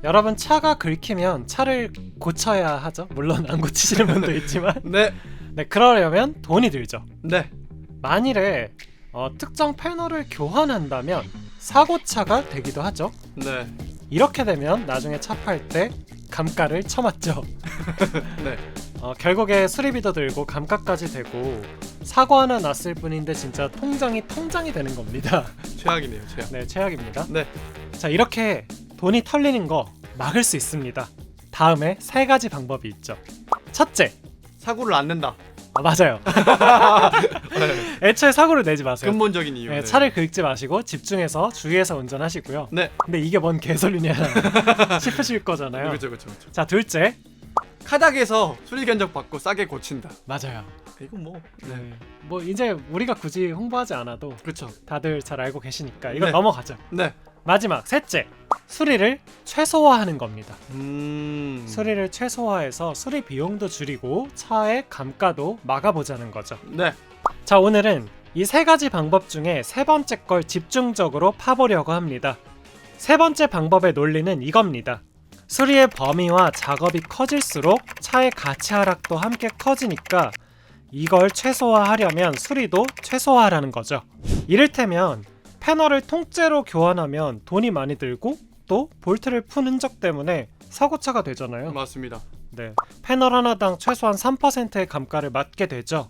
여러분 차가 긁히면 차를 고쳐야 하죠. 물론 안 고치시는 분도 있지만 네. 네, 그러려면 돈이 들죠. 네. 만일에 특정 패널을 교환한다면 사고차가 되기도 하죠. 네. 이렇게 되면 나중에 차 팔 때 감가를 쳐맞죠. 네. 결국에 수리비도 들고 감가까지 되고 사고 하나 났을 뿐인데 진짜 통장이 되는 겁니다. 최악이네요, 최악. 네, 최악입니다. 네. 자, 이렇게 돈이 털리는 거 막을 수 있습니다. 다음에 3가지 방법이 있죠. 첫째, 사고를 안 낸다. 맞아요. 애초에 사고를 내지 마세요. 근본적인 이유. 네, 네. 차를 긁지 마시고 집중해서 주의해서 운전하시고요. 네. 근데 이게 뭔 개소리냐 싶으실 거잖아요. 그렇죠. 자, 둘째, 카닥에서 수리 견적 받고 싸게 고친다. 맞아요. 이거 뭐. 네. 뭐 이제 우리가 굳이 홍보하지 않아도 그렇죠. 다들 잘 알고 계시니까 이건 네. 넘어가죠. 네. 마지막 셋째, 수리를 최소화하는 겁니다. 수리를 최소화해서 수리 비용도 줄이고 차의 감가도 막아보자는 거죠. 네. 자, 오늘은 이 3가지 방법 중에 3번째 걸 집중적으로 파보려고 합니다. 3번째 방법의 논리는 이겁니다. 수리의 범위와 작업이 커질수록 차의 가치 하락도 함께 커지니까 이걸 최소화하려면 수리도 최소화하라는 거죠. 이를테면 패널을 통째로 교환하면 돈이 많이 들고 또 볼트를 푼 흔적 때문에 사고차가 되잖아요. 맞습니다. 네, 패널 하나당 최소한 3%의 감가를 맞게 되죠.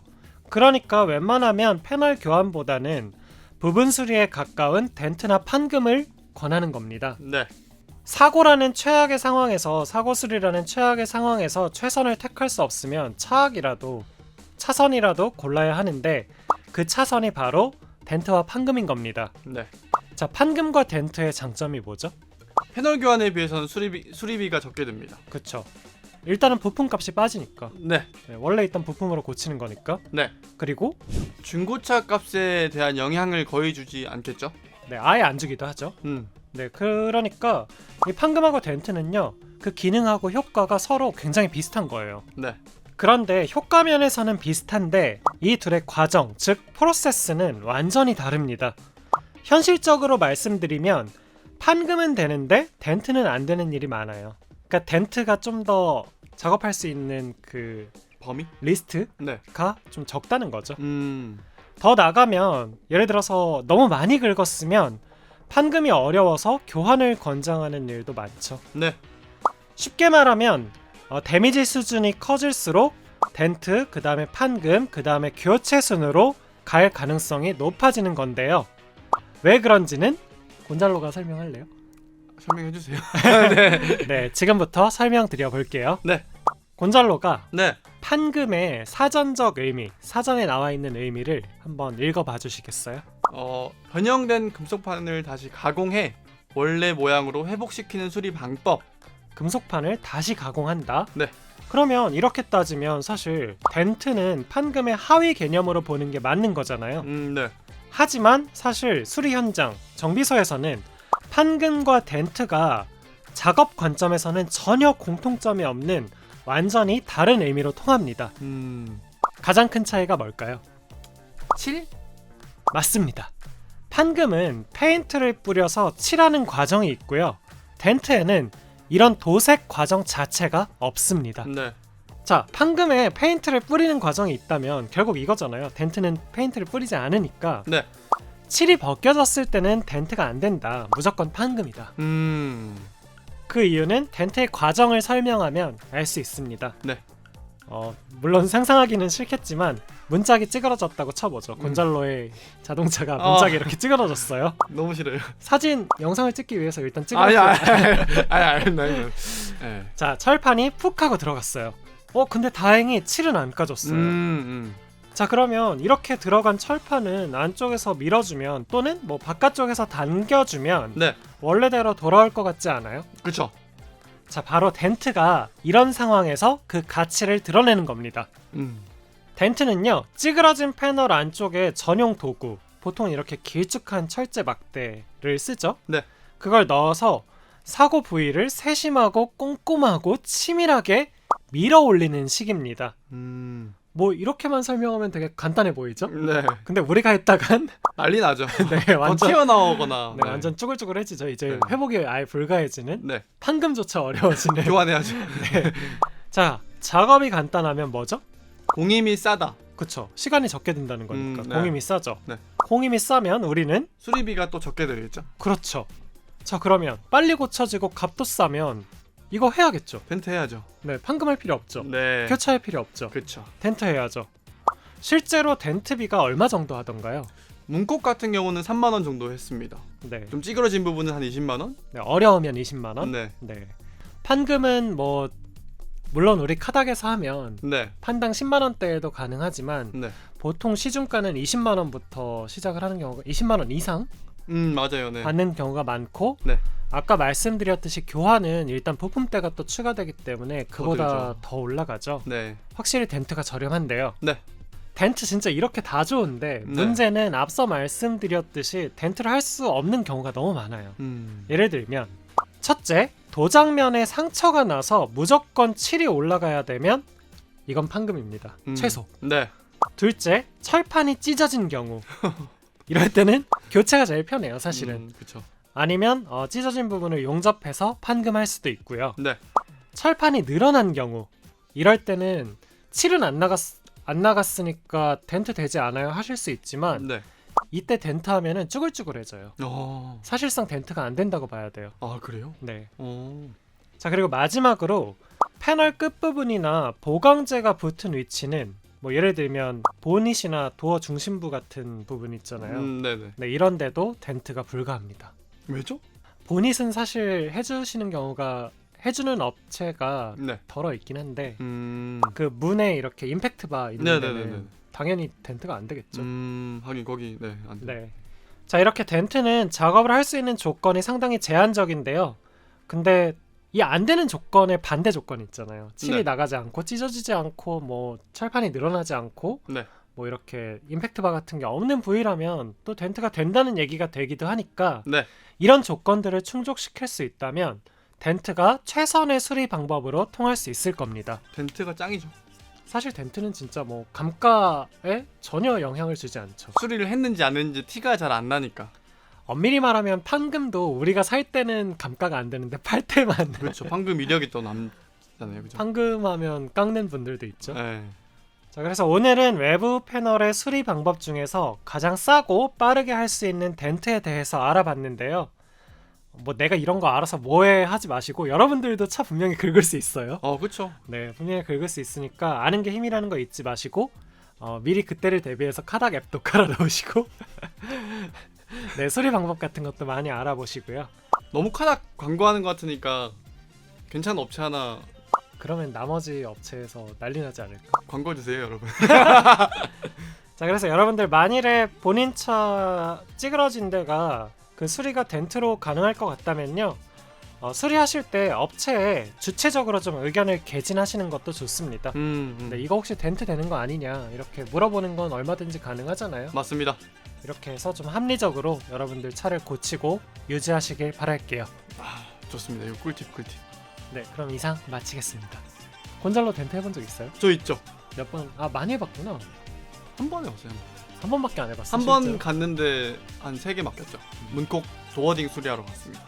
그러니까 웬만하면 패널 교환보다는 부분 수리에 가까운 덴트나 판금을 권하는 겁니다. 네. 사고라는 최악의 상황에서 사고 수리라는 최악의 상황에서 최선을 택할 수 없으면 차선이라도 골라야 하는데 그 차선이 바로 덴트와 판금인 겁니다. 네. 자, 판금과 덴트의 장점이 뭐죠? 패널 교환에 비해서는 수리비가 적게 듭니다. 그쵸. 일단은 부품값이 빠지니까. 네. 네, 원래 있던 부품으로 고치는 거니까. 네. 그리고 중고차 값에 대한 영향을 거의 주지 않겠죠? 네, 아예 안 주기도 하죠. 네, 그러니까 이 판금하고 덴트는요, 그 기능하고 효과가 서로 굉장히 비슷한 거예요. 네. 그런데 효과 면에서는 비슷한데 이 둘의 과정, 즉 프로세스는 완전히 다릅니다. 현실적으로 말씀드리면 판금은 되는데 덴트는 안 되는 일이 많아요. 그러니까 덴트가 좀 더 작업할 수 있는 그 범위? 리스트가 네. 좀 적다는 거죠. 음. 더 나가면 예를 들어서 너무 많이 긁었으면 판금이 어려워서 교환을 권장하는 일도 많죠. 네. 쉽게 말하면 데미지 수준이 커질수록 덴트, 그 다음에 판금, 그 다음에 교체 순으로 갈 가능성이 높아지는 건데요. 왜 그런지는 곤잘로가 설명할래요? 설명해 주세요. 네, 지금부터 설명드려 볼게요. 네. 곤잘로가 네. 판금의 사전적 의미, 사전에 나와 있는 의미를 한번 읽어봐 주시겠어요? 변형된 금속판을 다시 가공해 원래 모양으로 회복시키는 수리 방법. 금속판을 다시 가공한다? 네. 그러면 이렇게 따지면 사실 덴트는 판금의 하위 개념으로 보는 게 맞는 거잖아요. 네. 하지만 사실 수리 현장, 정비소에서는 판금과 덴트가 작업 관점에서는 전혀 공통점이 없는 완전히 다른 의미로 통합니다. 가장 큰 차이가 뭘까요? 7? 맞습니다. 판금은 페인트를 뿌려서 칠하는 과정이 있고요. 덴트에는 이런 도색 과정 자체가 없습니다. 네. 자, 판금에 페인트를 뿌리는 과정이 있다면 결국 이거잖아요. 덴트는 페인트를 뿌리지 않으니까 네. 칠이 벗겨졌을 때는 덴트가 안 된다. 무조건 판금이다. 그 이유는 덴트의 과정을 설명하면 알 수 있습니다. 네. 물론 상상하기는 싫겠지만 문짝이 찌그러졌다고 쳐보죠. 곤잘로의 자동차가 문짝이 이렇게 찌그러졌어요. 너무 싫어요. 사진, 영상을 찍기 위해서 일단 찌그러졌어요. 아니. 자, 철판이 푹 하고 들어갔어요. 근데 다행히 칠은 안 까졌어요. 자, 그러면 이렇게 들어간 철판은 안쪽에서 밀어주면 또는 뭐 바깥쪽에서 당겨주면 네. 원래대로 돌아올 것 같지 않아요? 그렇죠. 자, 바로 덴트가 이런 상황에서 그 가치를 드러내는 겁니다. 덴트는요, 찌그러진 패널 안쪽에 전용 도구, 보통 이렇게 길쭉한 철제 막대를 쓰죠. 네. 그걸 넣어서 사고 부위를 세심하고 꼼꼼하고 치밀하게 밀어 올리는 식입니다. 뭐 이렇게만 설명하면 되게 간단해 보이죠? 네. 근데 우리가 했다간 난리 나죠. 네, 더 완전 튀어나오거나. 네, 완전 쭈글쭈글해지죠. 이제 네. 회복이 아예 불가해지는 네. 판금조차 어려워지는. 교환해야죠. 자, 작업이 간단하면 뭐죠? 공임이 싸다. 그쵸. 시간이 적게 든다는 거니까 네. 공임이 싸죠. 네. 공임이 싸면 우리는 수리비가 또 적게 들겠죠. 그렇죠. 자, 그러면 빨리 고쳐지고 값도 싸면 이거 해야겠죠. 펜트 해야죠. 네, 판금할 필요 없죠. 네. 교차할 필요 없죠. 그렇죠. 덴트 해야죠. 실제로 덴트비가 얼마 정도 하던가요? 문콕 같은 경우는 3만 원 정도 했습니다. 네. 좀 찌그러진 부분은 한 20만 원? 네, 어려우면 20만 원. 네. 네. 판금은 뭐 물론 우리 카닥에서 하면 네. 판당 10만 원대에도 가능하지만 네. 보통 시중가는 20만 원부터 시작을 하는 경우가 20만 원 이상 맞아요. 네. 받는 경우가 많고 네. 아까 말씀드렸듯이 교환은 일단 부품대가 또 추가되기 때문에 그보다 들죠. 더 올라가죠. 네. 확실히 덴트가 저렴한데요. 네. 덴트 진짜 이렇게 다 좋은데 네. 문제는 앞서 말씀드렸듯이 덴트를 할 수 없는 경우가 너무 많아요. 예를 들면 첫째, 도장면에 상처가 나서 무조건 칠이 올라가야 되면 이건 판금입니다. 최소. 네. 둘째, 철판이 찢어진 경우 이럴 때는 교체가 제일 편해요, 사실은. 그렇죠. 아니면 찢어진 부분을 용접해서 판금할 수도 있고요. 네. 철판이 늘어난 경우 이럴 때는 칠은 안 나갔으니까 덴트 되지 않아요 하실 수 있지만 네. 이때 덴트 하면은 쭈글쭈글해져요. 사실상 덴트가 안 된다고 봐야 돼요. 아, 그래요? 네. 오. 자, 그리고 마지막으로 패널 끝부분이나 보강재가 붙은 위치는 뭐 예를 들면 보닛이나 도어 중심부 같은 부분 있잖아요. 네네. 네, 이런 데도 덴트가 불가합니다. 왜죠? 보닛은 사실 해주시는 경우가 해주는 업체가 네. 덜어 있긴 한데 음. 그 문에 이렇게 임팩트 바 있는 네네네네. 데는 당연히 덴트가 안 되겠죠. 하긴 거기 네, 안 돼. 네. 자, 이렇게 덴트는 작업을 할 수 있는 조건이 상당히 제한적인데요. 근데 이 안 되는 조건의 반대 조건이 있잖아요. 칠이 네. 나가지 않고 찢어지지 않고 뭐 철판이 늘어나지 않고 네. 뭐 이렇게 임팩트 바 같은 게 없는 부위라면 또 덴트가 된다는 얘기가 되기도 하니까 네. 이런 조건들을 충족시킬 수 있다면 덴트가 최선의 수리 방법으로 통할 수 있을 겁니다. 덴트가 짱이죠. 사실 덴트는 진짜 뭐 감가에 전혀 영향을 주지 않죠. 수리를 했는지 안 했는지 티가 잘 안 나니까. 엄밀히 말하면 판금도 우리가 살 때는 감가가 안 되는데 팔 때만 그렇죠. 방금 이력이 또 남잖아요. 그죠? 판금하면 깎는 분들도 있죠. 네. 자, 그래서 오늘은 외부 패널의 수리 방법 중에서 가장 싸고 빠르게 할 수 있는 덴트에 대해서 알아봤는데요. 뭐 내가 이런 거 알아서 뭐해 하지 마시고 여러분들도 차 분명히 긁을 수 있어요. 그렇죠. 네, 분명히 긁을 수 있으니까 아는 게 힘이라는 거 잊지 마시고 미리 그때를 대비해서 카닥 앱도 깔아 놓으시고 네, 수리 방법 같은 것도 많이 알아보시고요. 너무 카닥 광고하는 것 같으니까 괜찮은 업체 하나 그러면 나머지 업체에서 난리 나지 않을까? 광고 주세요, 여러분. 자, 그래서 여러분들 만일에 본인 차 찌그러진 데가 그 수리가 덴트로 가능할 것 같다면요, 수리하실 때 업체에 주체적으로 좀 의견을 개진하시는 것도 좋습니다. 근데 이거 혹시 덴트 되는 거 아니냐 이렇게 물어보는 건 얼마든지 가능하잖아요. 맞습니다. 이렇게 해서 좀 합리적으로 여러분들 차를 고치고 유지하시길 바랄게요. 좋습니다. 이거 꿀팁. 네, 그럼 이상 마치겠습니다. 곤잘로 덴트 해본 적 있어요? 저 있죠. 몇 번? 많이 해봤구나. 한 번에 왔어요. 한 번밖에 안 해봤어. 한 번 실제로. 갔는데 한 3개 맡겼죠. 문콕 도어딩 수리하러 갔습니다.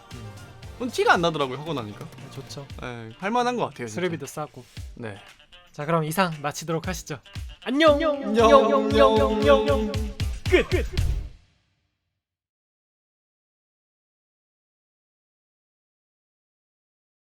티가 안 나더라고요, 하고 나니까. 좋죠. 네, 할만한 것 같아요. 진짜. 수리비도 싸고. 네. 자, 그럼 이상 마치도록 하시죠. 안녕. 안녕. 끝.